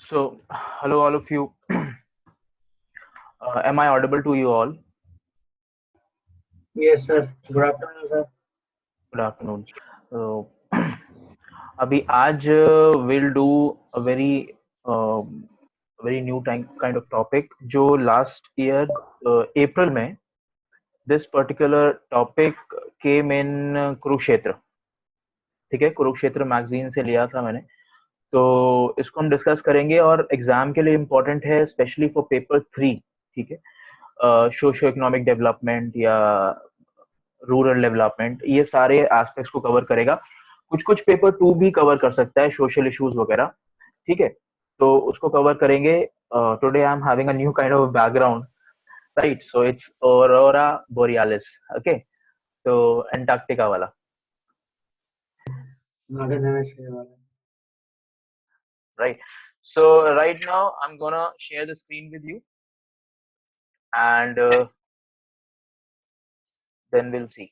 So, hello all of you. Am I audible to you all? Yes, sir. Good afternoon, sir. Good afternoon. So, अभी आज we'll do a very new kind of topic जो last year April में this particular topic came in Kurukshetra. ठीक है, Kurukshetra magazine से लिया था मैंने. तो इसको हम डिस्कस करेंगे और एग्जाम के लिए इम्पोर्टेंट है स्पेशली फॉर पेपर 3. ठीक है, सोशो इकोनॉमिक डेवलपमेंट या रूरल डेवलपमेंट, ये सारे एस्पेक्ट्स को कवर करेगा. कुछ कुछ पेपर 2 भी कवर कर सकता है, सोशल इश्यूज वगैरह. ठीक है, तो उसको कवर करेंगे. Today I am having a new kind of background, right? So it's aurora borealis. Okay, तो एंटार्क्टिका वाला. Mother Namaste. Right. So right now I'm gonna share the screen with you, and then we'll see.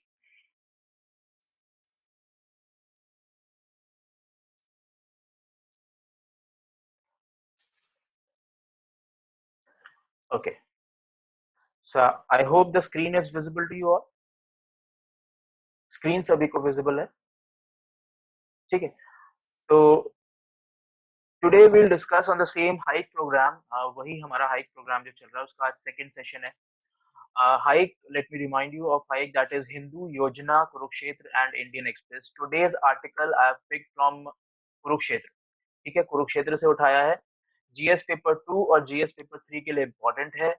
Okay, so I hope the screen is visible to you all. Screen सभी को visible है? ठीक है, तो today will discuss on the same hike program. वही हमारा hike programme जो चल रहा है उसका आज सेकंड सेशन है. Hike, let me remind you of hike, that is Hindu Yojana, Kurukshetra and Indian Express. Today's article I have picked from Kurukshetra. ठीक है, कुरुक्षेत्र से उठाया है. जीएस पेपर 2 और जीएस पेपर 3 के लिए इंपॉर्टेंट है.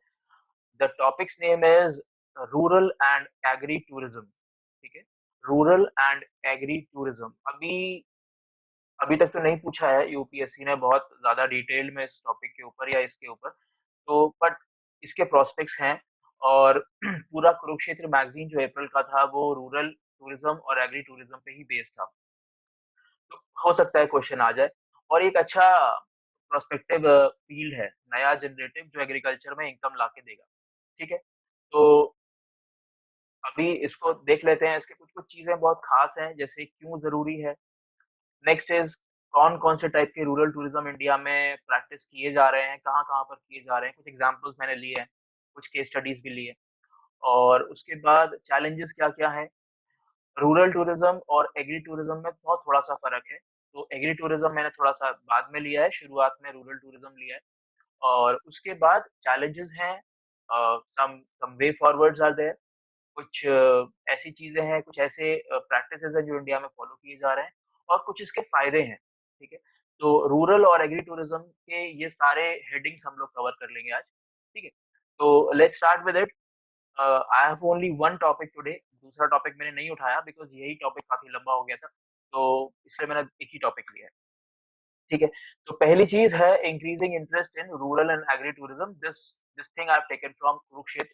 The topics name is rural and agri tourism. ठीक है, रूरल एंड एग्री टूरिज्म. अभी अभी तक तो नहीं पूछा है यूपीएससी ने बहुत ज्यादा डिटेल में इस टॉपिक के ऊपर या इसके ऊपर. तो बट इसके प्रोस्पेक्ट्स हैं. और पूरा कुरुक्षेत्र मैगजीन जो अप्रैल का था वो रूरल टूरिज्म और एग्री टूरिज्म पे ही बेस्ड था. तो हो सकता है क्वेश्चन आ जाए. और एक अच्छा प्रोस्पेक्टिव फील्ड है, नया जनरेटिव, जो एग्रीकल्चर में इनकम ला के देगा. ठीक है, तो अभी इसको देख लेते हैं. इसके कुछ कुछ चीजें बहुत खास हैं, जैसे क्यों जरूरी है. नेक्स्ट इज कौन-कौन से टाइप के रूरल टूरिज्म इंडिया में प्रैक्टिस किए जा रहे हैं, कहाँ-कहाँ पर किए जा रहे हैं. कुछ एग्जांपल्स मैंने लिए हैं, कुछ केस स्टडीज भी लिए. और उसके बाद चैलेंजेस क्या-क्या हैं. रूरल टूरिज्म और एग्री टूरिज्म में बहुत थोड़ा-सा फ़र्क है. तो एग्री टूरिज्म मैंने थोड़ा-सा बाद में लिया है, शुरुआत में रूरल टूरिज्म लिया है. और उसके बाद चैलेंजेस हैं, सम सम वे फॉरवर्ड्स आर देयर. कुछ ऐसी चीज़ें हैं, कुछ ऐसे प्रैक्टिसेज़ हैं जो इंडिया में फ़ॉलो किए जा रहे हैं, और कुछ इसके फ़ायदे हैं. ठीक है? तो रूरल और एग्री टूरिज़्म के ये सारे हेडिंग्स हम लोग कवर कर लेंगे आज. ठीक है? तो let's start with it. I have only one topic today. दूसरा टॉपिक मैंने नहीं उठाया बिकॉज़ यही टॉपिक काफ़ी लंबा हो गया था. तो इसलिए मैंने एक ही टॉपिक लिया है. ठीक है? तो पहली चीज़ है increasing interest in rural and agri tourism. This thing I have taken from Kurukshetra.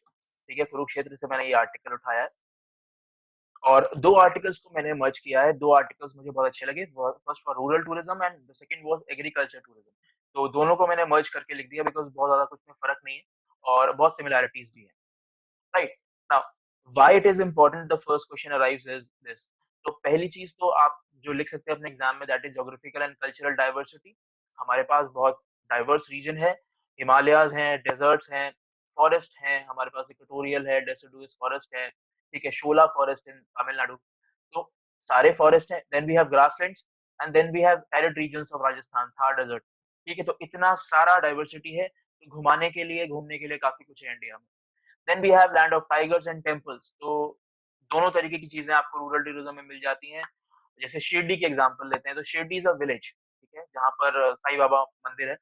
ठीक है? कुरुक्षेत्र से मैंने ये आर्टिकल उठाया है. और 2 आर्टिकल्स को मैंने मर्ज किया है. 2 आर्टिकल्स मुझे बहुत अच्छे लगे. First for rural tourism and the second was agriculture tourism. तो दोनों को मैंने मर्ज करके लिख दिया बिकॉज़ बहुत ज़्यादा कुछ में फ़र्क नहीं है और बहुत सिमिलैरिटीज़ भी हैं. Right? Now why it is important, the first question arrives is this. तो पहली चीज़ तो आप जो लिख सकते हैं अपने एग्ज़ाम में, that is geographical and cultural diversity. हमारे पास बहुत डाइवर्स रीजन है. हिमालयाज़ हैं, डेज़र्ट्स हैं, फॉरेस्ट हैं, हमारे पास इक्वेटोरियल है, डेसिडुअस फॉरेस्ट है. ठीक है? Shola forest in Tamil Nadu. तो सारे फॉरेस्ट हैं. Then we have grasslands and then we have arid regions of Rajasthan, Thar desert. ठीक है? तो इतना सारा डाइवर्सिटी है. तो घुमाने के लिए, घूमने के लिए काफ़ी कुछ है इंडिया में. Then we have land of tigers and temples. तो दोनों तरीके की चीज़ें आपको रूरल टूरिज्म में मिल जाती हैं. जैसे शिरडी की एग्ज़ाम्पल लेते हैं, तो शिरडी इज़ अ विलेज, ठीक है? जहाँ पर साईं बाबा मंदिर है.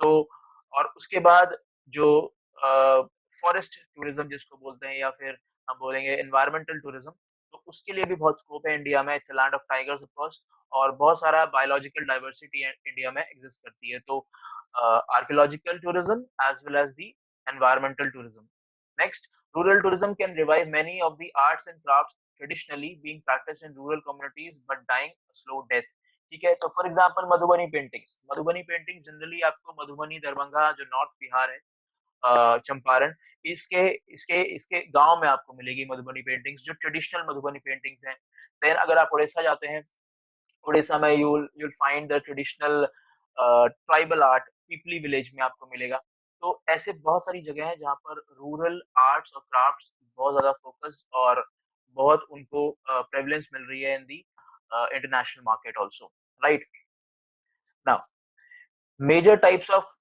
तो और उसके बाद जो अ, फॉरेस्ट टूरिज्म जिसको बोलते हैं, या फिर हम बोलेंगे एनवायरमेंटल टूरिज्म, तो उसके लिए भी बहुत स्कोप है इंडिया में. It's a land of tigers of course. और बहुत सारा बायोलॉजिकल डाइवर्सिटी इंडिया में एग्जिस्ट करती है. तो archaeological tourism as well as the environmental tourism. Next, rural tourism can revive many of the arts and crafts traditionally being practiced in rural communities but dying a slow death. ठीक है? तो for example Madhubani paintings. Madhubani painting generally आपको मधुबनी, दरभंगा जो north Bihar है, चंपारण, इसके इसके इसके गाँव में आपको मिलेगी मधुबनी पेंटिंग्स, जो ट्रेडिशनल मधुबनी पेंटिंग्स हैं. देन अगर आप उड़ीसा जाते हैं, उड़ीसा में you will find the traditional tribal art. Pipli village में आपको मिलेगा। तो ऐसे बहुत सारी जगह हैं जहाँ पर रूरल आर्ट्स और क्राफ्ट्स बहुत ज़्यादा फ़ोकस और बहुत उनको प्रेवलेंस मिल रही है in the international market also, right? Now major types of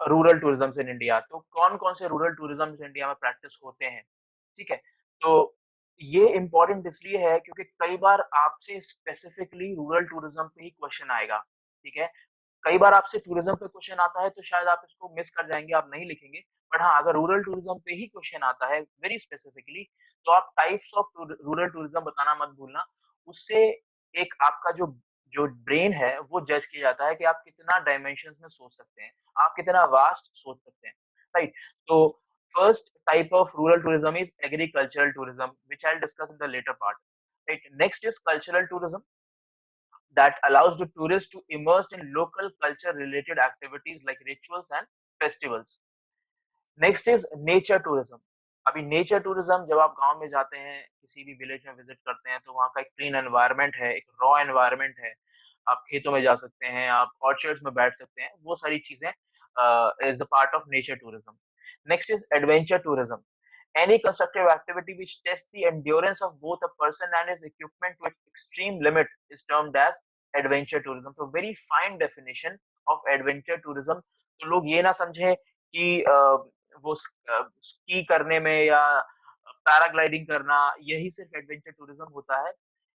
rural tourisms in India. तो कौन-कौन से रूरल टूरिज़्म्स इंडिया में प्रैक्टिस होते हैं, ठीक है? तो ये इम्पोर्टेंट इसलिए है क्योंकि कई बार आपसे स्पेसिफिकली रूरल टूरिज़्म पे ही क्वेश्चन आएगा, ठीक है? कई बार आपसे टूरिज़्म पे क्वेश्चन आता है तो शायद आप इसको मिस कर जाएँगे, आप नहीं लिखेंगे। बट हाँ, अगर रूरल टूरिज़्म पे ही क्वेश्चन आता है वेरी स्पेसिफिकली तो आप टाइप्स ऑफ रूरल टूरिज़्म बताना मत भूलना। उससे एक आपका जो जो ब्रेन है वो जज किया जाता है कि आप कितना डायमेंशंस में सोच सकते हैं, आप कितना वास्ट सोच सकते हैं, राइट? तो first type of rural tourism is agricultural tourism which I will discuss in the latter part, right? Next is cultural tourism that allows the tourist to immerse in local culture related activities like rituals and festivals. Next is nature tourism. अभी nature tourism जब आप गांव में जाते हैं, किसी भी village में विजिट करते हैं तो वहाँ का एक क्लीन एनवायरनमेंट है, एक रॉ एनवायरनमेंट है। आप खेतों में जा सकते हैं, आप ऑर्चर्ड्स में बैठ सकते हैं, वो सारी चीजें is a part of nature tourism. Next is adventure tourism. Any constructive activity which tests the endurance of both a person and his equipment to its extreme limit is termed as adventure tourism. So very fine definition of adventure tourism. तो लोग ये ना समझे कि वो ski करने में या पैराग्लाइडिंग करना यही सिर्फ एडवेंचर टूरिज्म होता है।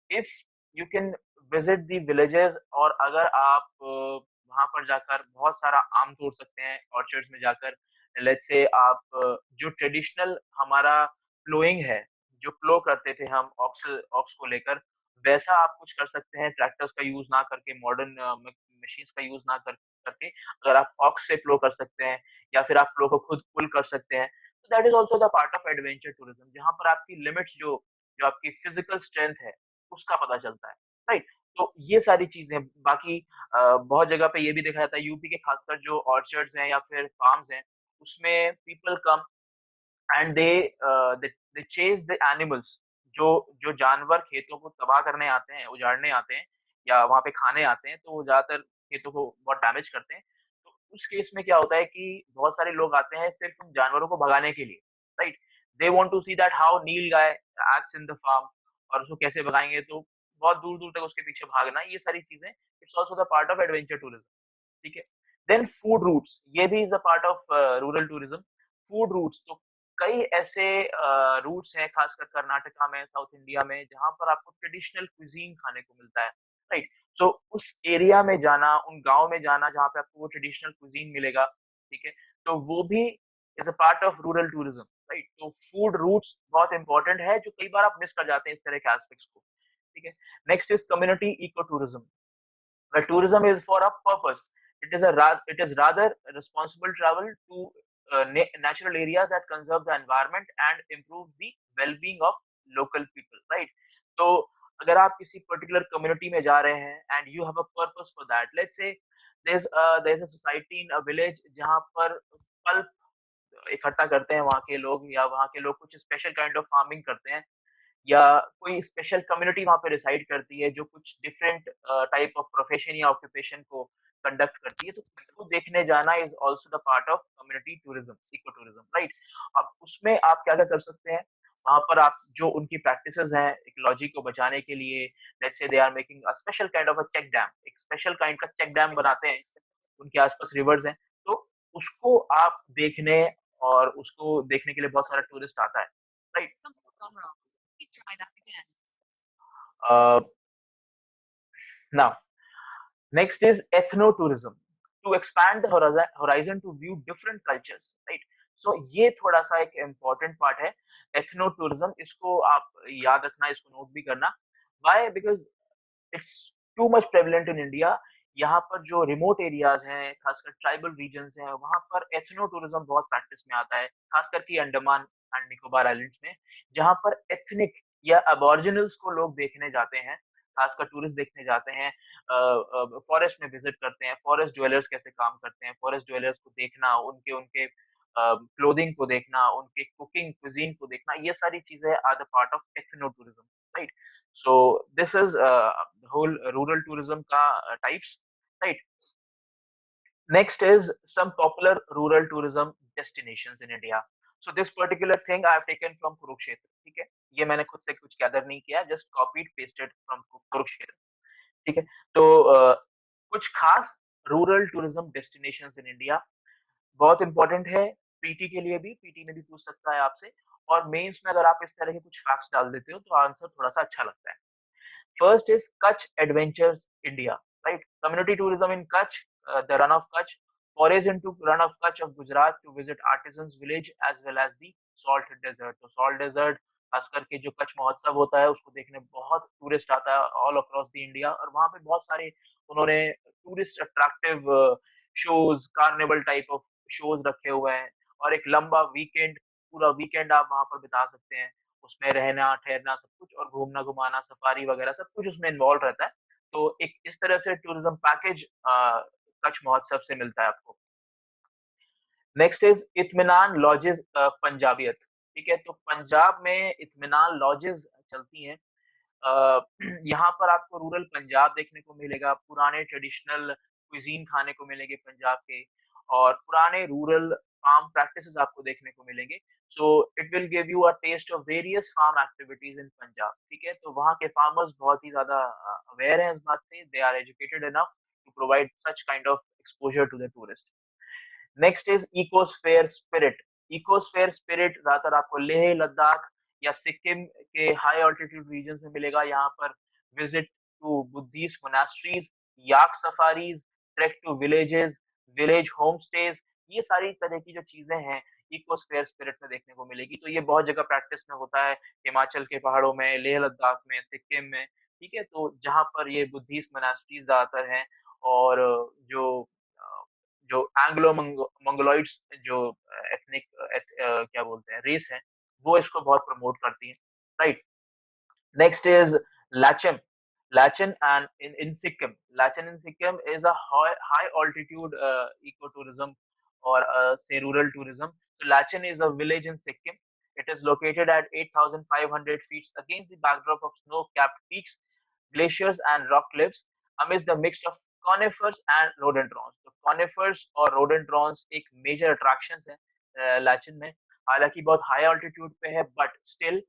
If you can visit the villages और अगर आप वहां पर जाकर बहुत सारा आम तोड़ सकते हैं ऑर्चर्ड्स में जाकर, लेट्स से आप जो ट्रेडिशनल हमारा प्लोइंग है, जो प्लो करते थे हम ऑक्स ऑक्स को लेकर, वैसा आप कुछ कर सकते हैं ट्रैक्टर्स का यूज ना करके, मॉडर्न मशीन्स का यूज ना करके। अगर आप ऑक्स से प्लो कर सकते हैं या फिर आप प्लो को खुद पुल कर सकते हैं, तो that is also the part of adventure tourism, जहां पर आपकी लिमिट्स जो जो आपकी फिजिकल स्ट्रेंथ है उसका पता चलता है, राइट? तो ये सारी चीजें बाकी बहुत जगह पे ये भी देखा जाता है, यूपी के खासकर जो ऑर्चर्ड्स हैं या फिर फार्म्स हैं, उसमें people come and they chase the animals. जो जो जानवर खेतों को तबाह करने आते हैं, उजाड़ने आते हैं या वहां पे खाने आते हैं, तो वो ज्यादातर खेतों को बहुत डैमेज करते हैं। तो उस केस में क्या होता है कि बहुत सारे लोग आते हैं सिर्फ उन जानवरों को भगाने के लिए, right? They want to see that how nilgai acts in the farm, और उसको कैसे भगाएंगे, तो बहुत दूर दूर तक उसके पीछे भागना, ये सारी चीजें it's also the part of adventure tourism, ठीक है? देन फूड रूट्स, ये भी is a part of rural tourism. Food routes तो कई ऐसे रूट्स हैं खासकर कर्नाटका में, साउथ इंडिया में, जहाँ पर आपको ट्रेडिशनल क्विजीन खाने को मिलता है, राइट? सो उस एरिया में जाना, उन गाँव में जाना जहाँ पे आपको वो ट्रेडिशनल क्विजीन मिलेगा, ठीक है? तो वो भी is a part of rural tourism, right? तो फूड रूट्स बहुत इंपॉर्टेंट है, जो कई बार आप मिस कर जाते हैं इस तरह के एस्पेक्ट्स को, ठीक है? Next is community eco tourism. Well, tourism is for a purpose. It is rather responsible travel to natural areas that conserve the environment and improve the well-being of local people, right? तो अगर आप किसी particular community में जा रहे हैं and you have a purpose for that, let's say there's a society in a village जहाँ पर pulp इकट्ठा करते हैं वहाँ के लोग, या वहाँ के लोग कुछ स्पेशल काइंड ऑफ फार्मिंग करते हैं, या कोई स्पेशल कम्युनिटी वहाँ पे रिसाइड करती है जो कुछ डिफरेंट टाइप ऑफ प्रोफेशन या ऑक्यूपेशन को कंडक्ट करती है, तो उसको देखने जाना is also the part of community tourism, eco tourism, right? अब उसमें आप क्या-क्या कर सकते हैं? वहाँ पर आप जो उनकी प्रैक्टिसेस हैं इकोलॉजी को बचाने के लिए, let's say they are making a special kind of a check dam, एक स्पेशल काइंड का चेक डैम बनाते हैं, उनके आस-पास रिवर्स हैं, तो उसको आप देखने और उसको देखने के लिए बहुत सारा टूरिस्ट आता है, right? A, now next is ethnotourism, to expand the horizon to view different cultures, right? So ये थोड़ा सा एक important part है, ethnotourism, इसको आप याद रखना, इसको नोट भी करना। Why? Because it's too much prevalent in India। यहाँ पर जो रिमोट एरियाज हैं, खासकर ट्राइबल रीजन्स हैं, वहाँ पर एथनो टूरिज्म बहुत प्रैक्टिस में आता है, खासकर कि अंडमान एंड निकोबार आइलैंड्स में, जहाँ पर एथनिक या अबॉरिजिनल्स को लोग देखने जाते हैं, खासकर टूरिस्ट देखने जाते हैं, फॉरेस्ट में विजिट करते हैं, फॉरेस्ट ड्वेलर्स कैसे काम करते हैं, फॉरेस्ट ड्वेलर्स को देखना, उनके उनके क्लोथिंग को देखना, उनके कुकिंग क्विजीन को देखना, ये सारी चीजें are the part of ethno tourism, right? So this is whole rural tourism का types, right? Next is some popular rural tourism destinations in India. So this particular thing I have taken from Kurukshetra. ठीक है, ये मैंने खुद से कुछ gather नहीं किया, just copied pasted from Kurukshetra. ठीक है, तो कुछ खास rural tourism destinations in India बहुत इंपॉर्टेंट है, पीटी के लिए भी, पीटी में भी पूछ सकता है आपसे, और मेंस में अगर आप इस तरह के कुछ फैक्ट्स डाल देते हो तो आंसर थोड़ा सा अच्छा लगता है। First is Kutch Adventures India, right? Community tourism in Kutch, the Run of Kutch, forays into Run of Kutch of Gujarat to visit artisans village as well as the Salt Desert. तो Salt Desert खास करके जो कच्छ महोत्सव होता है उसको देखने बहुत टूरिस्ट आता है ऑल अक्रॉस द इंडिया, और वहाँ पे बहुत सारे उन्होंने tourist attractive shows, carnival type of shows रखे हुए हैं, और एक लंबा वीकेंड, पूरा वीकेंड आप वहाँ पर बिता सकते हैं। उसमें रहना, ठहरना सब कुछ, और घूमना-घुमाना, सफारी वगैरह सब कुछ उसमें इन्वॉल्व रहता है। तो एक इस तरह से टूरिज़्म पैकेज कच्छ महोत्सव से मिलता है आपको। नेक्स्ट इज़ इत्मीनान लॉजेस पंजाबियत, ठीक है? तो पंजाब में इत्मीनान लॉजेस चलती हैं। अ, यहाँ पर आपको रूरल पंजाब देखने को मिलेगा, पुराने ट्रेडिशनल क्विज़ीन खाने को मिलेंगे पंजाब के, और पुराने रूरल फार्म प्रैक्टिसेज़ आपको देखने को मिलेंगे। So it will give you a taste of various farm activities in Punjab, ठीक है? तो वहाँ के फार्मर्स बहुत ही ज़्यादा अवेयर हैं इस बात से, they are educated enough to provide such kind of exposure to the tourist. Next is ecosphere spirit. Ecosphere spirit ज्यादातर आपको लेह लद्दाख या सिक्किम के हाई ऑल्टीट्यूड रीजन में मिलेगा। यहाँ पर visit to Buddhist monasteries, yak safaris, trek to villages, village home stays, ये सारी तरह की जो चीजें हैं इकोस्फेयर स्पिरिट में देखने को मिलेगी। तो ये बहुत जगह प्रैक्टिस में होता है, हिमाचल के पहाड़ों में, लेह लद्दाख में, सिक्किम में, ठीक है? तो जहाँ पर ये बुद्धिस्ट मोनास्ट्रीज ज्यादातर हैं, और जो जो एंग्लो मंगोलॉइड्स जो एथनिक क्या बोलते हैं रेस है, वो इसको बहुत प्रमोट करती है, right? Next is Lachen. Lachen and in Sikkim. Lachen in Sikkim is a high altitude ecotourism, or say rural tourism. So Lachen is a village in Sikkim. It is located at 8,500 feet against the backdrop of snow-capped peaks, glaciers and rock cliffs amidst the mix of conifers and rhododendrons. तो conifers और rhododendrons एक major attractions है लाचन में। हालांकि बहुत high altitude पे है, but still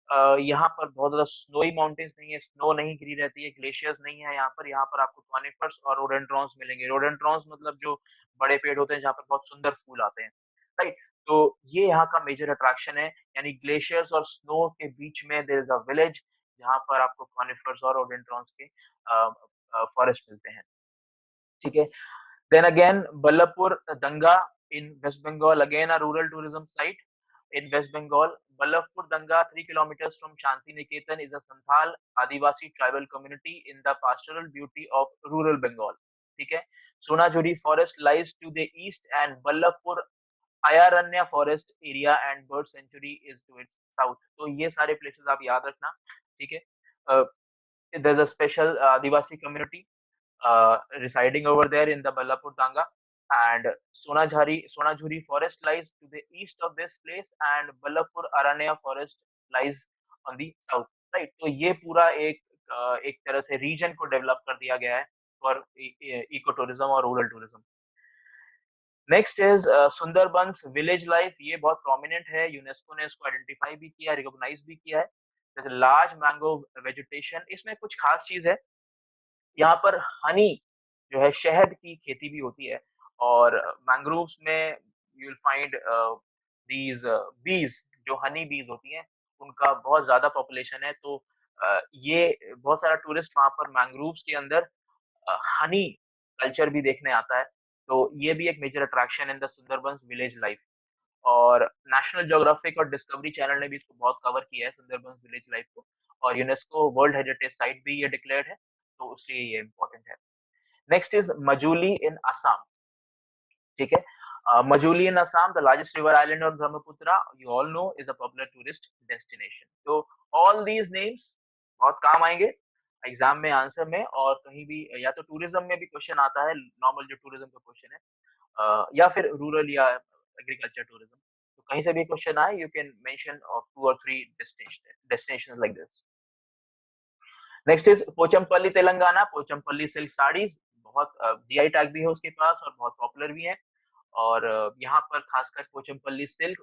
यहाँ पर बहुत ज़्यादा स्नोई माउंटेन्स नहीं है, स्नो नहीं गिरी रहती है, ग्लेशियर्स नहीं है यहाँ पर। यहाँ पर आपको कॉनिफर्स और रोडेंड्रॉन्स मिलेंगे। रोडेंड्रॉन्स मतलब जो बड़े पेड़ होते हैं जहाँ पर बहुत सुंदर फूल आते हैं, राइट? तो ये यहाँ का मेजर अट्रैक्शन है, यानी ग्लेशियर्स और स्नो के बीच में देयर इज अ विलेज जहाँ पर आपको कॉनिफर्स और रोडेंड्रॉन्स के फॉरेस्ट मिलते हैं, ठीक है? Then again, Ballapur Danga in West Bengal, again a rural tourism site in West Bengal. Ballapur Danga, 3 kilometers from Shanti Niketan, is a Santhal Adivasi tribal community in the pastoral beauty of rural Bengal. ठीक है? Sonajuri forest lies to the east, and Ballapur Ayaranya forest area and bird sanctuary is to its south. तो ये सारे places आप याद रखना, ठीक है? Uh, there's a special Adivasi community residing over there in the Ballapur Danga, and Sonajhuri forest lies to the east of this place, and Ballapur Aranya forest lies on the south, right? तो ये पूरा एक तरह से reason को develop कर दिया गया है फॉर इको टूरिज्म और rural tourism. Next is Sundarbans village life. ये बहुत प्रोमिनेंट है, यूनेस्को ने इसको आइडेंटिफाई भी किया, रिकॉग्नाइज भी किया है। जैसे लार्ज मैंगो वेजिटेशन, इसमें कुछ खास चीज है, यहाँ पर हनी जो है शहद की खेती भी होती है, और मैंग्रोव्स में यू विल फाइंड दीज बीज, जो हनी बीज होती हैं, उनका बहुत ज्यादा पॉपुलेशन है। तो ये बहुत सारा टूरिस्ट वहां पर मैंग्रोव्स के अंदर हनी कल्चर भी देखने आता है। तो ये भी एक major attraction in the Sundarbans village life, और नेशनल ज्योग्राफिक और डिस्कवरी चैनल ने भी इसको बहुत कवर किया है सुंदरबंस विलेज लाइफ को, और यूनेस्को वर्ल्ड हेरिटेज साइट भी ये डिक्लेयर्ड है, तो इसलिए ये इम्पोर्टेंट है। नेक्स्ट इज मजूली इन असम, ठीक है? Majuli in Assam, the largest river island on Brahmaputra, you all know, is a popular tourist destination. So all these names बहुत काम आएंगे एग्जाम में, आंसर में, और कहीं भी या तो टूरिज्म में भी क्वेश्चन आता है, नॉर्मल जो टूरिज्म का क्वेश्चन है, या फिर रूरल या एग्रीकल्चर टूरिज्म, तो कहीं से भी क्वेश्चन आए, you can mention of 2 or 3 destinations like this. Next is Pochampally Telangana, Pochampally silk saris, बहुत जीआई टैग भी है उसके पास और बहुत पॉपुलर भी है। और यहाँ पर खासकर पोचमपल्ली सिल्क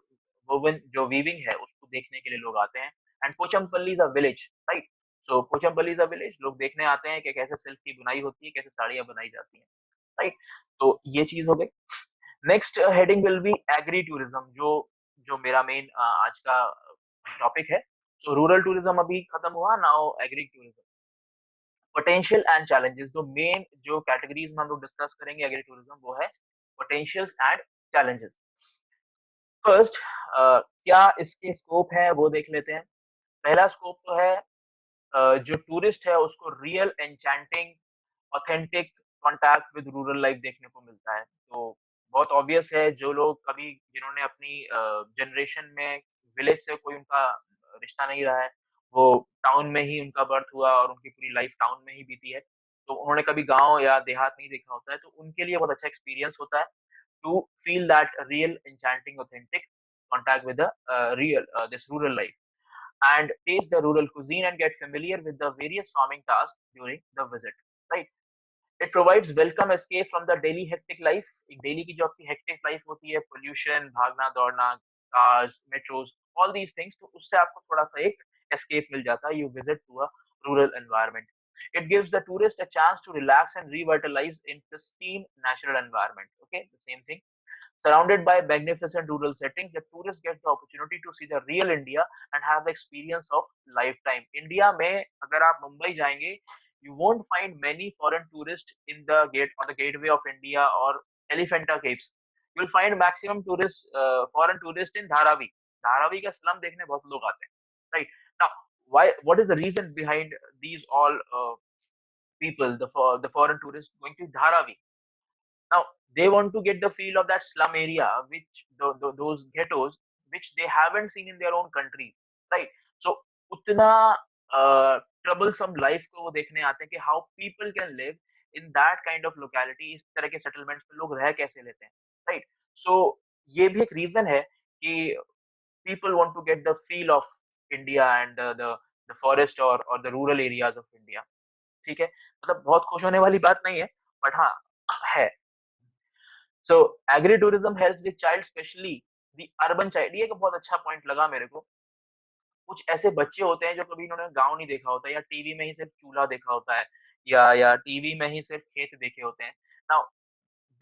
वोवन जो वीविंग है उसको देखने के लिए लोग आते हैं। And Pochampally is a village, right? So Pochampally is a village, लोग देखने आते हैं कि कैसे सिल्क की बुनाई होती है, कैसे साड़ियां बनाई जाती हैं, राइट? तो ये चीज हो गई। Next heading will be agri tourism, जो जो मेरा मेन आज का टॉपिक है। सो रूरल टूरिज्म अभी खत्म हुआ, now agri tourism. Potential and challenges, जो मेन जो कैटेगरीज में हम लोग डिस्कस करेंगे एग्री टूरिज्म, वो है पोटेंशियल्स एंड चैलेंजेस। फर्स्ट, क्या इसके स्कोप है वो देख लेते हैं। पहला स्कोप तो है जो टूरिस्ट है उसको real enchanting authentic contact with rural life देखने को मिलता है। तो बहुत ऑब्वियस है, जो लोग कभी जिन्होंने अपनी जनरेशन में विलेज से कोई उनका रिश्ता नहीं रहा है, वो टाउन में ही उनका बर्थ हुआ और उनकी पूरी लाइफ टाउन में ही बीती है, तो उन्होंने कभी गाँव या देहात नहीं देखा होता है, तो उनके लिए बहुत अच्छा एक्सपीरियंस होता है to feel that real enchanting authentic contact with the real this rural life, and taste the rural cuisine and get familiar with the various farming tasks during the visit, right? It provides welcome escape from the daily hectic life। एक daily की जो आपकी hectic life होती है, pollution, भागना दौड़ना, cars, metros, all these things, तो उससे आपको थोड़ा सा एक एस्केप मिल जाता है। You visit to a rural environment. It gives the tourist a chance to relax and revitalize in pristine natural environment। Okay, the same thing। Surrounded by magnificent rural settings, the tourists get the opportunity to see the real India and have the experience of lifetime। India में अगर आप मुंबई जाएंगे, you won't find many foreign tourists in the gate on the gateway of India or Elephanta Caves। You'll find maximum tourists, foreign tourists in Dharavi। Dharavi का slum देखने बहुत लोग आते हैं, right? Now, why? What is the reason behind these all people, the foreign tourists going to Dharavi? Now they want to get the feel of that slum area, which those ghettos, which they haven't seen in their own country, right? So उतना troublesome life को वो देखने आते हैं कि how people can live in that kind of locality। इस तरह के settlements में लोग रह कैसे लेते हैं, right? So ये भी एक reason है कि people want to get the feel of India and the forest or the rural areas of India। ठीक है, मतलब बहुत खुश होने वाली बात नहीं है, बट हाँ है। So agri tourism helps the child, specially the urban child. ये एक बहुत अच्छा पॉइंट लगा मेरे को। कुछ ऐसे बच्चे होते हैं जो कभी इन्होंने गाँव नहीं देखा होता, या टीवी में ही सिर्फ चूल्हा देखा होता है, या टीवी में ही सिर्फ खेत देखे होते हैं। Now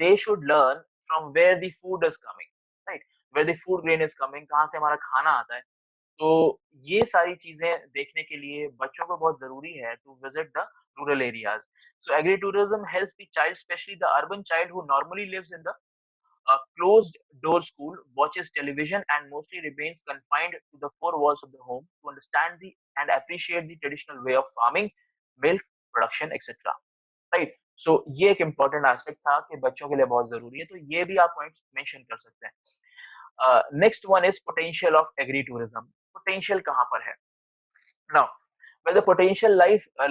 they should learn from where the food is coming, right? Where the food grain is coming, कहाँ से हमारा खाना आता है। तो ये सारी चीजें देखने के लिए बच्चों को बहुत जरूरी है to visit the rural areas. So agri tourism helps the child, specially the urban child who normally lives in the a closed door school, watches television, and mostly remains confined to the four walls of the home to understand the and appreciate the traditional way of farming, milk production, etc. Right? So ये एक important aspect था कि बच्चों के लिए बहुत जरूरी है, तो ये भी आप पॉइंट्स मेंशन कर सकते हैं। Next one is potential of agri tourism. Potential कहाँ पर है? Now where the potential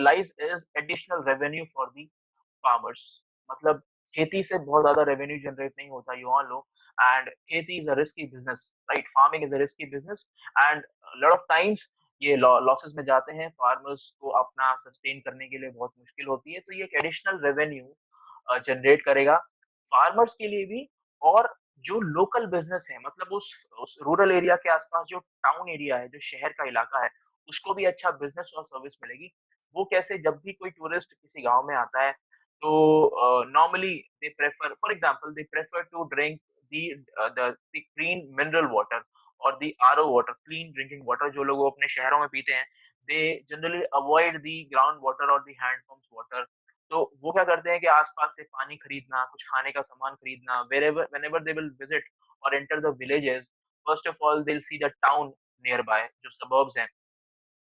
lies is additional revenue for the farmers। मतलब खेती से बहुत ज्यादा रेवेन्यू जनरेट नहीं होता, यू ऑल नो। एंड खेती is a risky business, right? Farming is a risky business, and lot of times ये losses में जाते हैं। फार्मर्स को अपना सस्टेन करने के लिए बहुत मुश्किल होती है, तो ये एक एडिशनल रेवेन्यू जनरेट करेगा फार्मर्स के लिए भी। और जो लोकल बिजनेस है, मतलब उस रूरल एरिया के आसपास जो टाउन एरिया है, जो शहर का इलाका है, उसको भी अच्छा बिजनेस और सर्विस मिलेगी। वो कैसे? जब भी कोई टूरिस्ट किसी गांव में आता है, तो normally they prefer, for example they prefer to drink the clean mineral water और the RO water, clean drinking water, जो लोग वो अपने शहरों में पीते हैं। They generally avoid the ground water और द हैंड पंप्स वाटर। तो वो क्या करते हैं कि आसपास से पानी खरीदना, कुछ खाने का सामान खरीदना, whenever they will visit or enter the villages, first of all they'll see the town nearby, जो suburbs हैं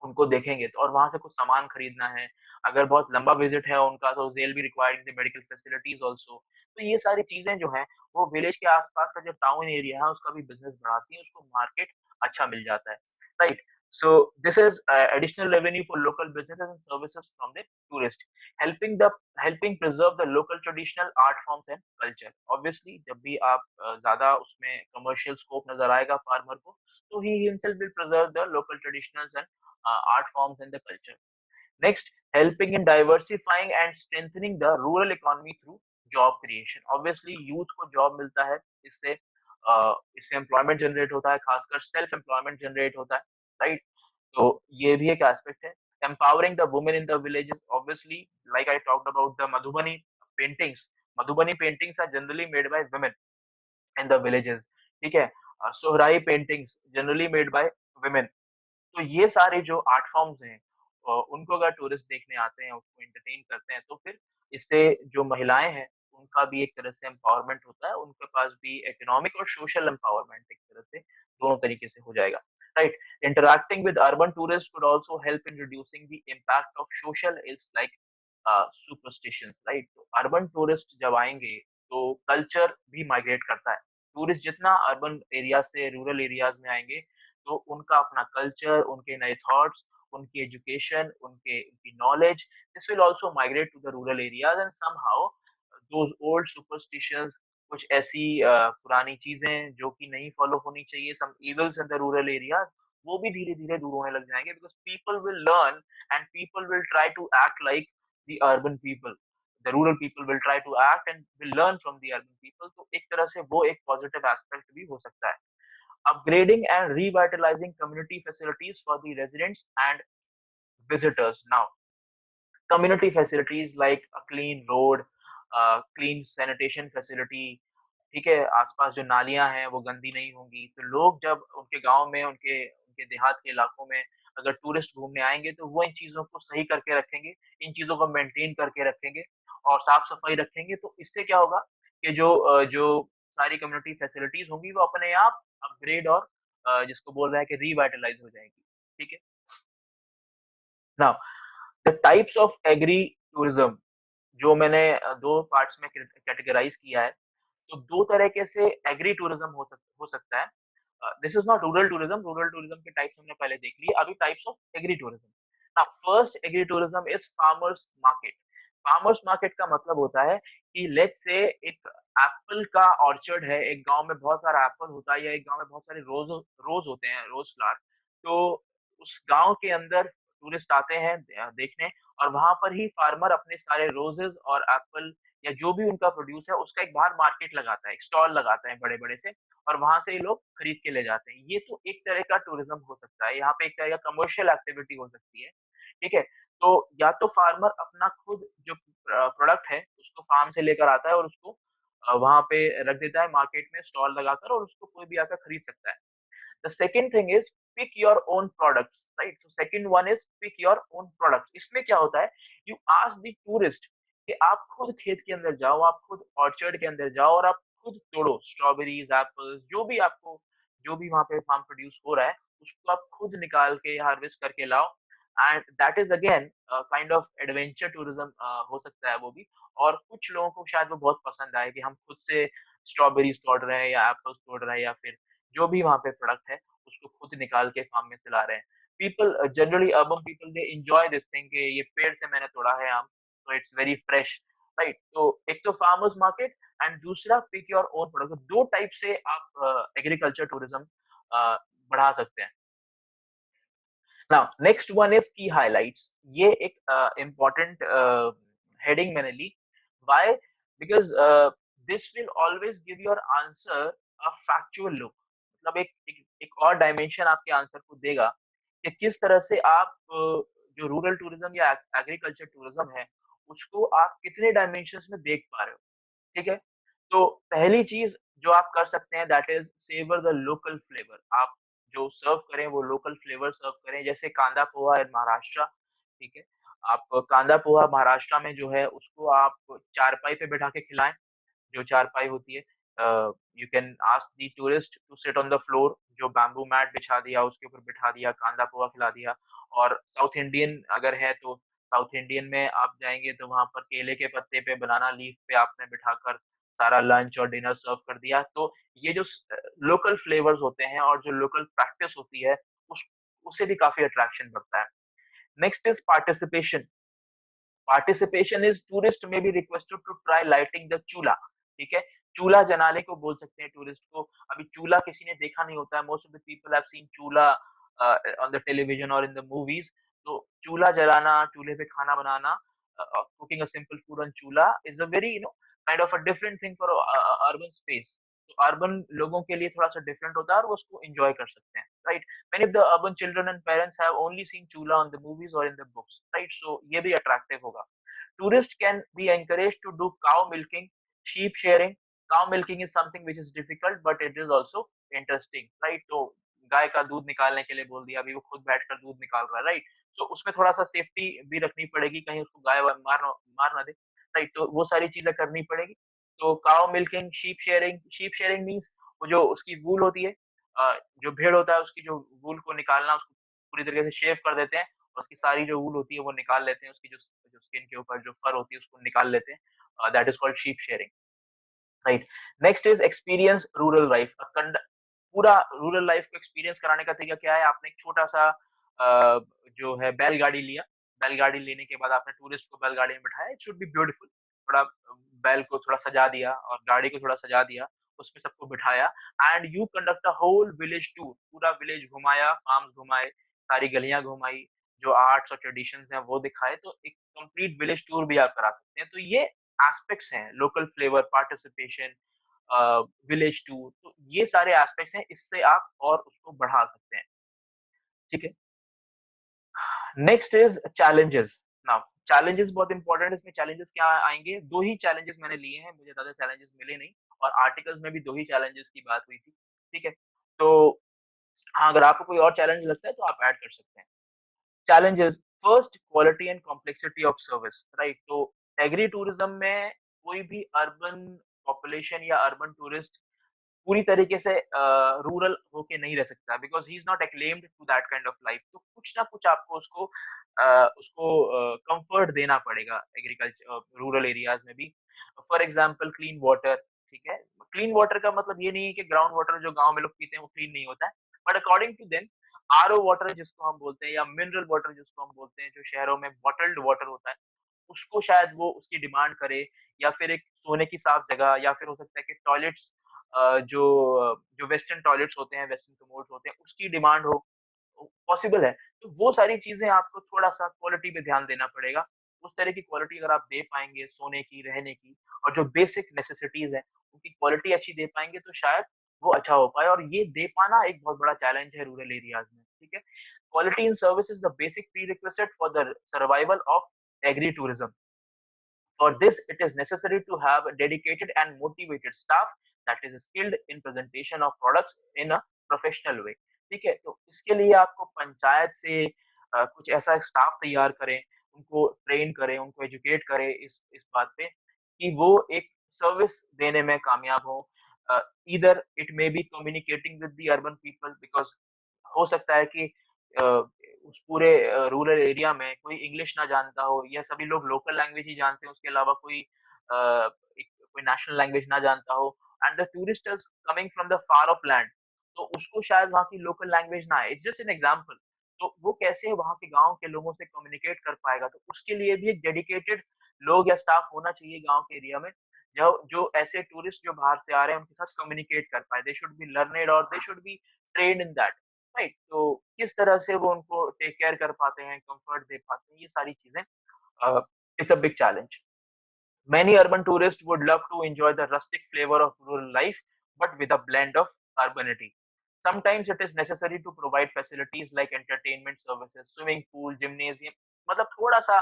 उनको देखेंगे, तो और वहां से कुछ सामान खरीदना है। अगर बहुत लंबा विजिट है उनका, तो they'll be requiring the medical facilities also। तो ये सारी चीजें जो हैं, वो विलेज के आसपास का जो टाउन एरिया है उसका भी बिजनेस बढ़ाती है, उसको मार्केट अच्छा मिल जाता है, right? So this is additional revenue for local businesses and services from the tourist, helping preserve the local traditional art forms and culture। Obviously जब भी आप ज्यादा उसमें कमर्शियल स्कोप नजर आएगा फार्मर को, तो he himself will preserve the local traditionals and art forms and the culture। Next, helping in diversifying and strengthening the rural economy through job creation. Obviously youth को जॉब मिलता है, इससे इससे employment generate होता है, खासकर सेल्फ एम्प्लॉयमेंट जनरेट होता है, राइट? तो ये भी एक एस्पेक्ट है. Empowering the women in the villages, obviously like I talked about the Madhubani paintings. Madhubani paintings are generally made by women in the villages, ठीक है? Sohrai paintings generally made by women. तो ये सारे जो आर्ट फॉर्म्स हैं उनको अगर टूरिस्ट देखने आते हैं, उसको एंटरटेन करते हैं, तो फिर इससे जो महिलाएँ हैं, उनका भी एक तरह से एम्पावरमेंट होता है, उनके पास भी इकोनॉमिक और सोशल एम्पावरमेंट एक तरह से दोनों तरीके से हो जाएगा, right? Interacting with urban tourist could also help in reducing the impact of social ills like superstitions, right? तो अर्बन टूरिस्ट जब आएँगे, तो कल्चर भी माइग्रेट करता है. टूरिस्ट जितना अर्बन एरिया से रूरल एरियाज़ में आएँगे, तो उनका अपना कल्चर, उनके नए थॉट्स, उनकी एजुकेशन, उनकी knowledge, this will also migrate to the rural areas and somehow those old superstitions, कुछ ऐसी पुरानी चीज़ें जो कि नहीं फॉलो होनी चाहिए, some evils in the rural areas, वो भी धीरे-धीरे दूर होने लग जाएँगे because people will learn and people will try to act like the urban people. The rural people will try to act and will learn from the urban people. तो एक तरह से वो एक पॉजिटिव एस्पेक्ट भी हो सकता है. Upgrading and revitalizing community facilities for the residents and visitors. Now, community facilities like a clean road, clean sanitation facility, ठीक है, आसपास जो नालियाँ हैं वो गंदी नहीं होंगी, तो लोग जब उनके गाँव में, उनके उनके देहात के इलाकों में अगर टूरिस्ट घूमने आएँगे, तो वो इन चीज़ों को सही करके रखेंगे, इन चीज़ों को मेंटेन करके रखेंगे और साफ-सफाई रखेंगे, तो इससे क्या होगा कि जो सारी कम्युनिटी फैसिलिटीज़ होंगी, वो अपने आप अपग्रेड और जिसको बोल रहे हैं कि रिवाइटलाइज़ हो जाएँगी, ठीक है? Now the types of agri tourism, जो मैंने 2 पार्ट्स में कैटेगराइज़ किया है. तो 2 तरीके से एग्री टूरिज्म हो सकता है. This is not rural tourism के टाइप्स हमने पहले देख लिए, अभी types of agri tourism. Now first agri tourism is farmers market. Farmers market का मतलब होता है कि लेट्स से एक एप्पल का ऑर्चर्ड है, एक गाँव में बहुत सारा एप्पल होता है या एक गाँव में बहुत सारे रोज़ होते हैं, रोज़ फ्लावर. तो उस गाँव के अंदर टूरिस्ट आते हैं देखने, और वहाँ पर ही फार्मर अपने सारे रोज़ेज़ और एप्पल या जो भी उनका प्रोड्यूस है, उसका एक बाहर मार्केट लगाता है, एक स्टॉल लगाता है बड़े-बड़े से, और वहाँ से ये लोग खरीद के ले जाते हैं. ये तो एक तरह का टूरिज़्म हो सकता है, यहाँ पे एक तरह का कमर्शियल एक्टिविटी हो सकती है, ठीक है? तो या तो फार्मर अपना खुद जो प्रोडक्ट है, उसको फार्म से लेकर आता है और उसको वहाँ पे रख देता है मार्केट में स्टॉल लगाकर, और उसको कोई भी आकर खरीद सकता है. The second thing is pick your own products, right? So second one is pick your own products. इसमें क्या होता है? You ask the tourist कि आप खुद खेत के अंदर जाओ, आप खुद ऑर्चर्ड के अंदर जाओ और आप खुद तोड़ो स्ट्रॉबेरीज, एप्पल्स, जो भी वहाँ पे फार्म प्रोड्यूस हो रहा है, उसको आप खुद निकाल के हार्वेस्ट करके लाओ. And that is again kind of adventure tourism हो सकता है वो भी. और कुछ लोगों को शायद वो बहुत पसंद आए कि हम खुद से स्ट्रॉबेरीज तोड़ रहे हैं या एप्पल्स तोड़ रहे हैं या फिर जो भी वहाँ पे प्रोडक्ट है, उसको खुद निकाल के फार्म में से ला रहे हैं. People generally urban people they enjoy this thing कि ये पेड़ से मैंने तोड़ा है आम, तो इट्स वेरी फ्रेश, राइट? तो एक तो फार्मर्स मार्केट एंड दूसरा pick your own product. 2 type से आप एग्रीकल्चर टूरिज्म बढ़ा सकते हैं. Now next one is key highlights. ये एक इम्पोर्टेंट हेडिंग मैंने ली. Why? Because this will always give your answer a factual look. मतलब एक और डायमेंशन आपके आंसर को देगा कि किस तरह से आप जो रूरल टूरिज्म या एग्रीकल्चर टूरिज्म है, उसको आप कितने डायमेंशंस में देख पा रहे हो, ठीक है? तो पहली चीज़ जो आप कर सकते हैं that is savour the local flavour. आप जो सर्व करें वो लोकल फ्लेवर सर्व करें, जैसे कांदा पोहा इन महाराष्ट्र, ठीक है? आप कांदा पोहा महाराष्ट्र में जो है उसको आप चारपाई पे बिठा के खिलाएँ. जो चारपाई होती है, you can ask the tourist to sit on the floor, जो बैम्बू मैट बिछा दिया, उसके ऊपर बिठा दिया, कांदा पोहा खिला दिया. और साउथ इंडियन अगर है तो साउथ इंडियन में आप जाएँगे तो वहाँ पर केले के पत्ते पे, बनाना लीफ पे आपने बिठाकर सारा लंच और डिनर सर्व कर दिया. तो ये जो लोकल फ्लेवर्स होते हैं और जो लोकल प्रैक्टिस होती है, उस उससे भी काफ़ी अट्रैक्शन बढ़ता है. Next is participation. Participation is tourist में be requested to try lighting the chulha, ठीक है? चूल्हा जलाने को बोल सकते हैं टूरिस्ट को. अभी चूल्हा किसी ने देखा नहीं होता है. Most of the people have seen चूल्हा ऑन द टेलीविजन और इन द मूवीज. तो चूल्हा जलाना, चूल्हे पे खाना बनाना, cooking a simple food on चूल्हा is a very kind of a different thing for urban space. तो अर्बन लोगों के लिए थोड़ा-सा डिफरेंट होता है और वो उसको एन्जॉय कर सकते हैं, right? Many of the urban children and parents have only seen चूल्हा on the movies or in the books, right? So ये भी अट्रैक्टिव होगा। Tourists can be encouraged to do cow milking, sheep shearing. Cow milking is something which is difficult, but it is also interesting, right? तो गाय का दूध निकालने के लिए बोल दिया, अभी वो खुद बैठकर दूध निकाल रहा है, राइट? तो उसमें थोड़ा-सा सेफ्टी भी रखनी पड़ेगी, कहीं उसको गाय वा मार ना दे, राइट? तो वो सारी चीज़ें करनी पड़ेगी। तो cow milking, sheep sharing means वो जो उसकी वूल होती है, जो भेड़ होता है उसकी जो वूल को निकालना, उसको पूरी तरीके से शेव कर देते हैं और उसकी सारी जो वूल होती है वो निकाल लेते हैं, उसकी जो जो स्किन के ऊपर जो फर होती है उसको निकाल लेते हैं। That is called sheep sharing, right? Next is experience rural life. पूरा रूरल लाइफ को एक्सपीरियंस कराने का तरीका क्या है? आपने एक छोटा-सा जो है बैलगाड़ी लिया, बैलगाड़ी लेने के बाद आपने टूरिस्ट को बैलगाड़ी में बिठाया, इट शुड बी ब्यूटीफुल। थोड़ा बैल को थोड़ा सजा दिया और गाड़ी को थोड़ा सजा दिया, उसमें सबको बिठाया and you conduct a whole village tour. पूरा विलेज घुमाया, फार्म्स घुमाए, सारी गलियाँ घुमाई, जो आर्ट्स और ट्रेडिशंस हैं वो दिखाए, तो एक कंप्लीट विलेज टूर भी आप करा सकते हैं। तो ये एस्पेक्ट्स हैं, local flavour, participation, village tour, तो ये सारे एस्पेक्ट्स हैं, इससे आप और उसको बढ़ा सकते हैं, ठीक है? Next is challenges. Now challenges बहुत इंपॉर्टेंट है, इसमें चैलेंजेस क्या आएँगे? 2 ही चैलेंजेस मैंने लिए हैं, मुझे ज़्यादा चैलेंजेस मिले नहीं और आर्टिकल्स में भी 2 ही चैलेंजेस की बात हुई थी, ठीक है? तो हाँ, अगर आपको कोई और चैलेंज लगता है तो आप ऐड कर सकते हैं। Challenges, first quality and complexity of service, right? तो एग्री टूरिज्म में कोई भी अर्बन पॉपुलेशन या अर्बन टूरिस्ट पूरी तरीके से रूरल होके नहीं रह सकता because he is not acclaimed to that kind of life. तो कुछ ना कुछ आपको उसको कम्फर्ट देना पड़ेगा रूरल एरियाज़ में भी। फॉर एग्ज़ाम्पल क्लीन वाटर, ठीक है? क्लीन वाटर का मतलब ये नहीं है कि ग्राउंड वाटर जो गाँव में लोग पीते हैं वो क्लीन नहीं होता है। But according to them RO water जिसको हम बोलते हैं या मिनरल वाटर जिसको हम बोलते हैं, जो शहरों में बॉटल्ड वाटर होता है, उसको शायद वो उसकी डिमांड करे या फिर एक सोने की साफ जगह या फिर हो सकता है कि टॉयलेट्स जो वेस्टर्न टॉयलेट्स होते हैं, वेस्टर्न कमोड्स होते हैं, उसकी डिमांड हो, पॉसिबल है। तो वो सारी चीज़ें आपको थोड़ा-सा क्वालिटी पे ध्यान देना पड़ेगा। उस तरह की क्वालिटी अगर आप दे पाएँगे सोने की, रहने की और जो बेसिक नेसेसिटीज़ हैं, उनकी क्वालिटी अच्छी दे पाएँगे तो शायद वो अच्छा हो पाए और ये दे पाना एक बहुत बड़ा चैलेंज है रूरल एरियाज़ में, ठीक है? Quality in service is the basic prerequisite for the survival of agri tourism. For this, it is necessary to have a dedicated and motivated staff that is skilled in presentation of products in a professional way. ठीक है? तो इसके लिए आपको पंचायत से कुछ ऐसा staff तैयार करें, उनको ट्रेन करें, उनको एजुकेट करें इस बात पे कि वो एक सर्विस देने में कामयाब हो। Either it may be communicating with the urban people because हो सकता है कि उस पूरे रूरल एरिया में कोई इंग्लिश ना जानता हो या सभी लोग लोकल लैंग्वेज ही जानते हैं, उसके अलावा कोई नेशनल लैंग्वेज ना जानता हो and the tourist is coming from the far of land, तो उसको शायद वहाँ की लोकल लैंग्वेज ना आए। It's just an example. तो वो कैसे वहाँ के गाँव के लोगों से कम्युनिकेट कर पाएगा? तो उसके लिए भी एक डेडिकेटेड लोग या स्टाफ होना चाहिए गाँव के एरिया में, जो जो ऐसे टूरिस्ट जो बाहर से आ रहे हैं, उनके साथ कम्युनिकेट कर पाएँ। दे शुड बी लर्नेड और they should be trained in that. Right? तो किस तरह से वो उनको टेक केयर कर पाते हैं, कम्फर्ट दे पाते हैं, ये सारी चीज़ें it's a big challenge. Many urban tourists would love to enjoy the rustic flavor of rural life, but with a blend of urbanity. Sometimes it is necessary to provide facilities like entertainment services, swimming pool, gymnasium. मतलब थोड़ा-सा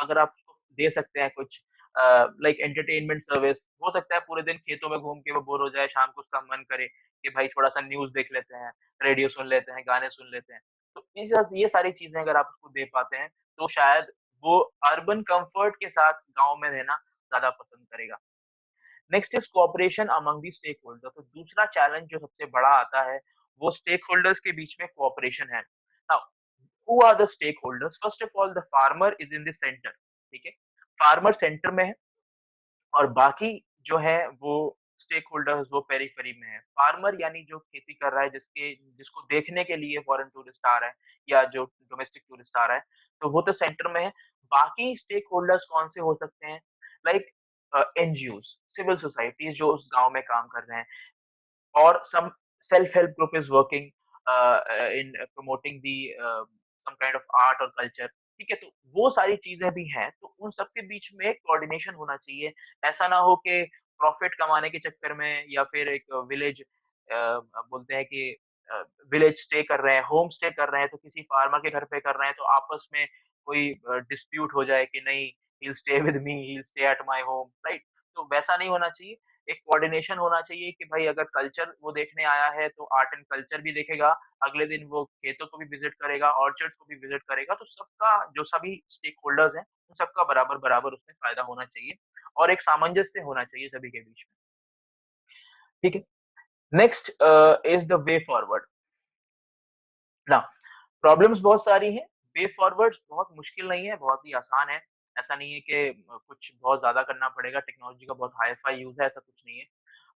अगर आप उसको दे सकते हैं कुछ like entertainment service, हो सकता है पूरे दिन खेतों में घूम के वो बोर हो जाए, शाम को उसका मन करे कि भाई थोड़ा-सा न्यूज़ देख लेते हैं, रेडियो सुन लेते हैं, गाने सुन लेते हैं। तो ये सारी चीज़ें अगर आप उसको दे पाते हैं, तो शायद वो अर्बन कम्फर्ट के साथ गाँव में रहना ज़्यादा पसंद करेगा। Next is cooperation among the stakeholder. तो दूसरा चैलेंज जो सबसे बड़ा आता है, वो स्टेक होल्डर्स के बीच में कोऑपरेशन है। Now who are the stakeholders? First of all the farmer is in the centre, ठीक है? फार्मर सेंटर में है और बाकी जो है वो स्टेक होल्डर्स वो पेरिफेरी में है। फार्मर यानी जो खेती कर रहा है जिसको देखने के लिए फॉरेन टूरिस्ट आ रहा है या जो डोमेस्टिक टूरिस्ट आ रहा है, तो वो तो सेंटर में है। बाकी स्टेक होल्डर्स कौन से हो सकते हैं? लाइक एनजीओज़, सिविल सोसाइटीज़ जो उस गाँव में काम कर रहे हैं और some self help group is working in promoting the some kind of art और कल्चर, ठीक है? तो वो सारी चीज़ें भी हैं, तो उन सब के बीच में कोऑर्डिनेशन होना चाहिए। ऐसा ना हो कि प्रॉफिट कमाने के चक्कर में या फिर एक विलेज बोलते हैं कि विलेज स्टे कर रहे हैं, होम स्टे कर रहे हैं, तो किसी फार्मर के घर पे कर रहे हैं, तो आपस में कोई डिस्प्यूट हो जाए कि नहीं, he will stay with me, he will stay at my home, right? तो वैसा नहीं होना चाहिए। एक कोऑर्डिनेशन होना चाहिए कि भाई अगर कल्चर वो देखने आया है, तो आर्ट एंड कल्चर भी देखेगा, अगले दिन वो खेतों को भी विज़िट करेगा, ऑर्चर्ड्स को भी विज़िट करेगा, तो सबका जो सभी स्टेक होल्डर्स हैं, उन सबका बराबर-बराबर उसमें फ़ायदा होना चाहिए और एक सामंजस्य होना चाहिए सभी के बीच में, ठीक है? Next is the way forward. Now problems बहुत सारी हैं, वे फॉरवर्ड बहुत मुश्किल नहीं है, बहुत ही आसान है। ऐसा नहीं है कि कुछ बहुत ज़्यादा करना पड़ेगा, टेक्नोलॉजी का बहुत हाई-फाई यूज़ है, ऐसा कुछ नहीं है।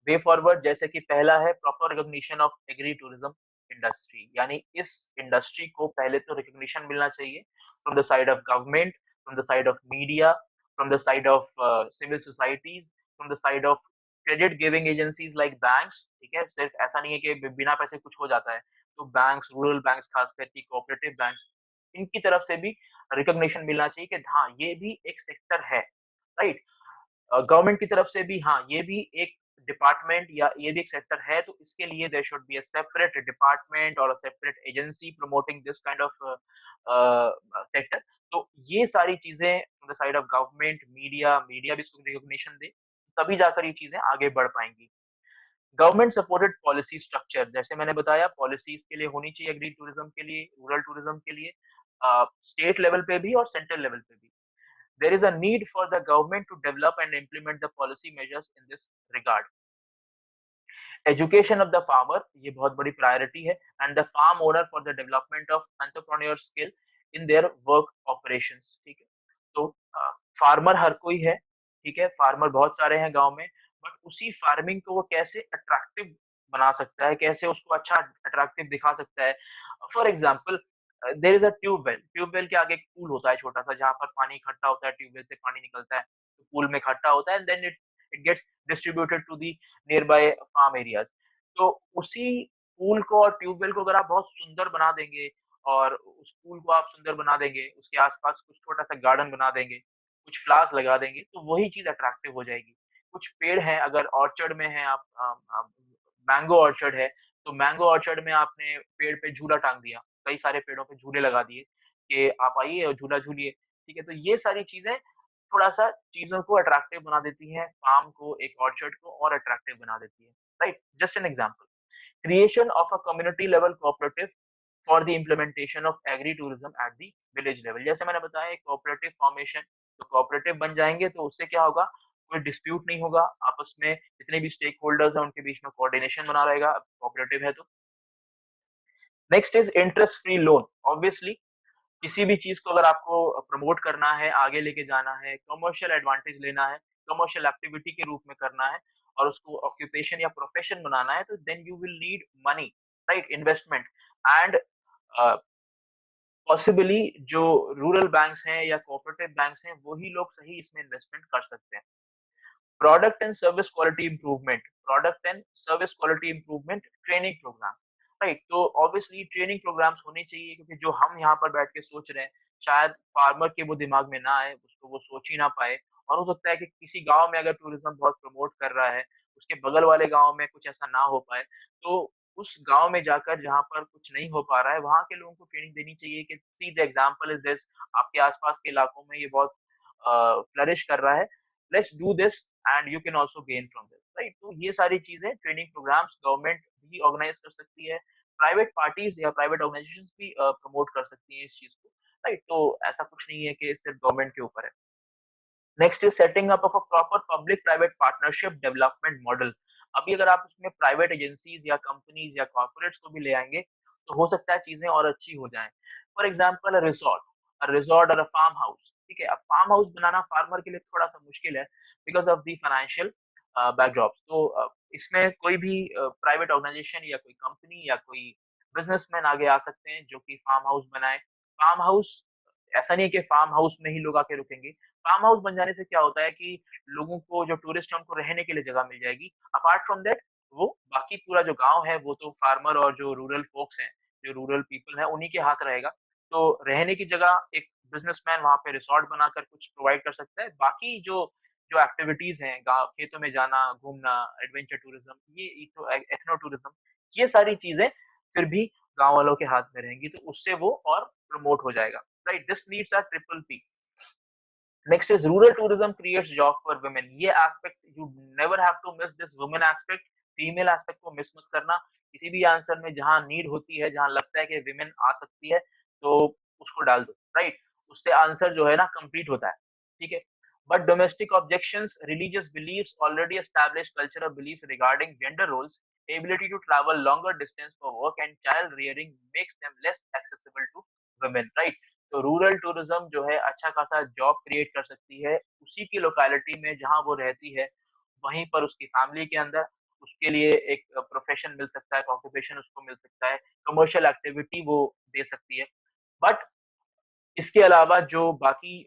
वे फॉरवर्ड जैसे कि पहला है proper recognition of agri tourism industry, यानी इस इंडस्ट्री को पहले तो रिकॉग्निशन मिलना चाहिए from the side of government, from the side of media, from the side of civil societies, from the side of credit giving agencies like banks, ठीक है? सिर्फ ऐसा नहीं है कि बिना पैसे कुछ हो जाता है, तो बैंक्स, रूरल बैंक्स, खास करके कोऑपरेटिव बैंक्स, इनकी तरफ से भी रिकॉग्निशन मिलना चाहिए कि हाँ, ये भी एक सेक्टर है, राइट? गवर्नमेंट की तरफ से भी हाँ, ये भी एक डिपार्टमेंट या ये भी एक सेक्टर है, तो इसके लिए there should be a separate department और a separate agency promoting this kind of sector. तो ये सारी चीज़ें on the side of government, media भी इसको रिकॉग्निशन दे, तभी जाकर ये चीज़ें आगे बढ़ पाएँगी। गवर्नमेंट सपोर्टेड पॉलिसी स्ट्रक्चर, जैसे मैंने बताया पॉलिसीज़ के लिए होनी चाहिए एग्री टूरिज्म के लिए, रूरल टूरिज्म के लिए, स्टेट लेवल पे भी और सेंट्रल लेवल पे भी। There is a need for the government to develop and implement the policy measures in this regard. Education of the farmer, ये बहुत बड़ी प्रायोरिटी है, and the farm owner for the development of entrepreneur skill in their work operations, ठीक है? तो farmer हर कोई है, ठीक है? फार्मर बहुत सारे हैं गाँव में, बट उसी फार्मिंग को वो कैसे अट्रैक्टिव बना सकता है, कैसे उसको अच्छा अट्रैक्टिव दिखा सकता है। For example there is a tube well, tube well के आगे एक पूल होता है छोटा-सा जहाँ पर पानी इकट्ठा होता है, ट्यूबवेल से पानी निकलता है, तो पूल में इकट्ठा होता है and then it it gets distributed to the nearby farm areas. तो उसी पूल को और ट्यूबवेल को अगर आप बहुत सुंदर बना देंगे और उस पूल को आप सुंदर बना देंगे, उसके आस-पास कुछ छोटा-सा गार्डन बना देंगे, कुछ फ्लावर्स लगा देंगे, तो वही चीज़ अट्रैक्टिव हो जाएगी। कुछ पेड़ हैं, अगर ऑर्चर्ड में हैं आप मैंगो ऑर्चर्ड है, तो मैंगो ऑर्चर्ड में आपने पेड़ पे झूला टाँग दिया, कई सारे पेड़ों पे झूले लगा दिए कि आप आइए और झूला झूलिए, ठीक है? तो ये सारी चीज़ें थोड़ा-सा चीज़ों को अट्रैक्टिव बना देती हैं, फार्म को, एक ऑर्चर्ड को और अट्रैक्टिव बना देती है, right? Just an example, creation of a community level cooperative for the implementation of agri tourism at the village level. जैसे मैंने बताया एक कोऑपरेटिव फॉर्मेशन, तो कोऑपरेटिव बन जाएँगे तो उससे क्या होगा, कोई डिस्प्यूट नहीं होगा, आपस में जितने भी स्टेक होल्डर्स हैं उनके बीच में कोऑर्डिनेशन बना रहेगा, कोऑपरेटिव है तो। Next is interest free loan, obviously किसी भी चीज़ को अगर आपको प्रमोट करना है, आगे लेके जाना है, कमर्शियल एडवांटेज लेना है, कमर्शियल एक्टिविटी के रूप में करना है और उसको ऑक्यूपेशन या प्रोफेशन बनाना है, तो then you will need money, right? Investment and a, possibly जो रूरल बैंक्स हैं या कोऑपरेटिव बैंक्स हैं, वही लोग सही इसमें इन्वेस्टमेंट कर सकते हैं। Product and service quality improvement, product and service quality improvement training programme, right? तो ऑब्वियसली ट्रेनिंग प्रोग्राम्स होने चाहिए क्योंकि जो हम यहाँ पर बैठ के सोच रहे हैं, शायद फार्मर के वो दिमाग में ना आए, उसको वो सोच ही ना पाए और हो सकता है कि किसी गाँव में अगर टूरिज्म बहुत प्रमोट कर रहा है, उसके बगल वाले गाँव में कुछ ऐसा ना हो पाए, तो उस गाँव में जाकर जहाँ पर कुछ नहीं हो पा रहा है, वहाँ के लोगों को ट्रेनिंग देनी चाहिए कि see the example is this, आपके आस-पास के इलाकों में ये बहुत फ्लरिश कर रहा है, let's do this and you can also gain from this, right? तो ये सारी चीज़ें ट्रेनिंग प्रोग्राम्स गवर्नमेंट भी ऑर्गेनाइज कर सकती है, प्राइवेट पार्टीज़ या प्राइवेट ऑर्गनाइजेशंस भी प्रमोट कर सकती हैं इस चीज़ को, राइट? तो ऐसा कुछ नहीं है कि सिर्फ गवर्नमेंट के ऊपर है। Next is setting up of a proper public private partnership development model. अभी अगर आप इसमें प्राइवेट एजेंसीज या कंपनीज या कॉर्पोरेट्स को भी ले आएंगे, तो हो सकता है चीजें और अच्छी हो जाएं। फॉर एग्जाम्पल रिसोर्ट और अ फार्म हाउस, ठीक है? अब फार्म हाउस बनाना फार्मर के लिए थोड़ा सा मुश्किल है because of the financial backdrop. तो इसमें कोई भी प्राइवेट ऑर्गेनाइजेशन या कोई कंपनी या कोई बिजनेसमैन आगे आ सकते हैं जो कि फार्म हाउस बनाए। फार्म हाउस ऐसा नहीं है कि फार्म हाउस में ही लोग आके रुकेंगे। फार्म हाउस बन जाने से क्या होता है कि लोगों को जो टूरिस्ट हैं उनको रहने के लिए जगह मिल जाएगी। अपार्ट फ्रॉम दैट वो बाकी पूरा जो गाँव है वो तो फार्मर और जो रूरल फ़ोक्स हैं, जो रूरल पीपल हैं उन्हीं के हाथ रहेगा। तो रहने की जगह एक बिज़नेसमैन वहाँ पे रिसॉर्ट बनाकर कुछ प्रोवाइड कर सकता है। बाकी जो जो एक्टिविटीज़ हैं, गाँव खेतों में जाना, घूमना, एडवेंचर टूरिज़्म, ये इको एथनो टूरिज़्म, ये सारी चीज़ें फिर भी गाँव वालों के हाथ में रहेंगी, तो उससे वो और प्रमोट हो जाएगा, right? This needs a triple P. Next is rural tourism creates job for women. ये aspect you never have to miss this women aspect, female aspect को मिस मत करना। किसी भी आंसर में जहाँ नीड होती है, जहाँ लगता है कि विमेन आ सकती है, तो उसको डाल दो, राइट? उससे आंसर जो है ना कंप्लीट होता है, ठीक है? But domestic objections, religious beliefs, already established cultural belief regarding gender roles, ability to travel longer distance for work and child rearing makes them less accessible to women, right? तो rural tourism जो है अच्छा खासा job create कर सकती है उसी की लोकेलिटी में जहाँ वो रहती है, वहीं पर उसकी फैमिली के अंदर उसके लिए एक प्रोफेशन मिल सकता है, ऑक्यूपेशन उसको मिल सकता है, कमर्शियल एक्टिविटी वो दे सकती है। बट इसके अलावा जो बाकी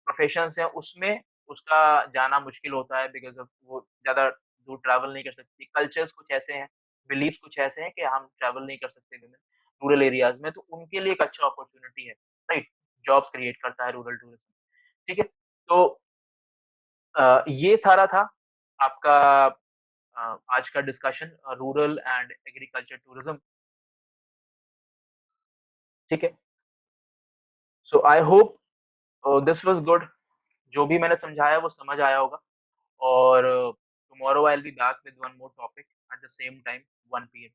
प्रोफेशंस हैं उसमें उसका जाना मुश्किल होता है बिकॉज़ ऑफ वो ज़्यादा दूर ट्रैवल नहीं कर सकती। कल्चर्स कुछ ऐसे हैं, बिलीफ्स कुछ ऐसे हैं कि हम ट्रैवल नहीं कर सकते विमेन रूरल एरियाज़ में, तो उनके लिए एक अच्छा अपॉर्च्युनिटी है, राइट? जॉब्स क्रिएट करता है रूरल टूरिज़्म, ठीक है? तो ये सारा था आपका आज का discussion rural and agriculture tourism, ठीक है? So I hope this was good. जो भी मैंने समझाया वो समझ आया होगा और tomorrow I will be back with one more topic at the same time 1 PM.